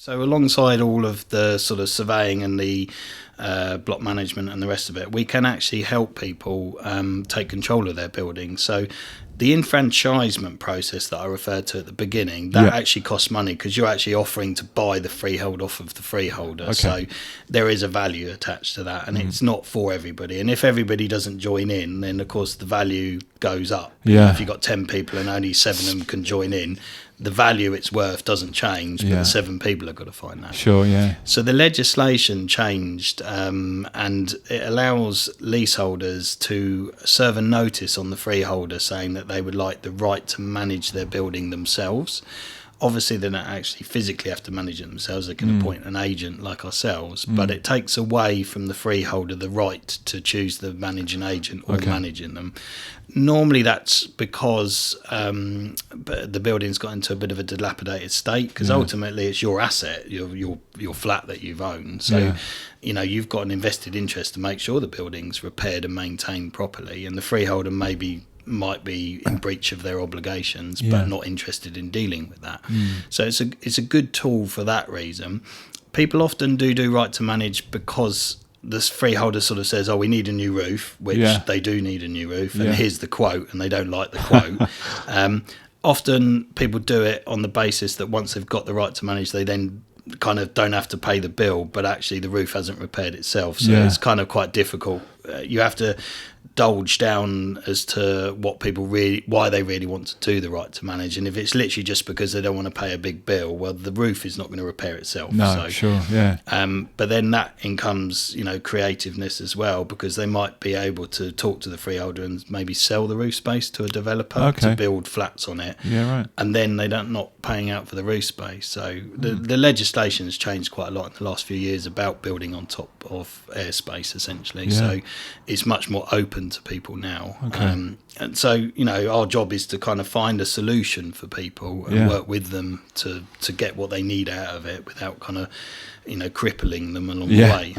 So alongside all of the sort of surveying and the block management and the rest of it, we can actually help people take control of their buildings. So the enfranchisement process that I referred to at the beginning, that actually costs money because you're actually offering to buy the freehold off of the freeholder. Okay. So there is a value attached to that, and it's not for everybody. And if everybody doesn't join in, then of course the value goes up. Yeah. If you've got 10 people and only 7 of them can join in, the value it's worth doesn't change, but the 7 people have got to find that. Sure, yeah. So the legislation changed, and it allows leaseholders to serve a notice on the freeholder saying that they would like the right to manage their building themselves. Obviously, they don't actually physically have to manage it themselves. They can appoint an agent like ourselves, but it takes away from the freeholder the right to choose the managing agent or managing them. Normally, that's because the building's got into a bit of a dilapidated state, because ultimately it's your asset, your flat that you've owned. So, you've got an invested interest to make sure the building's repaired and maintained properly, and the freeholder might be in breach of their obligations, but not interested in dealing with that. So it's a good tool for that reason. People often do right to manage because this freeholder sort of says, "Oh, we need a new roof," which they do need a new roof, and here's the quote, and they don't like the quote. Often people do it on the basis that once they've got the right to manage, they then kind of don't have to pay the bill, but actually the roof hasn't repaired itself. So it's kind of quite difficult. You have to divulge down as to why they really want to do the right to manage, and if it's literally just because they don't want to pay a big bill, well, the roof is not going to repair itself. But then that incomes creativeness as well, because they might be able to talk to the freeholder and maybe sell the roof space to a developer to build flats on it, and then they're not paying out for the roof space. So the legislation has changed quite a lot in the last few years about building on top of airspace, essentially. So it's much more open to people now. And so our job is to kind of find a solution for people and work with them to get what they need out of it without kind of crippling them along the way.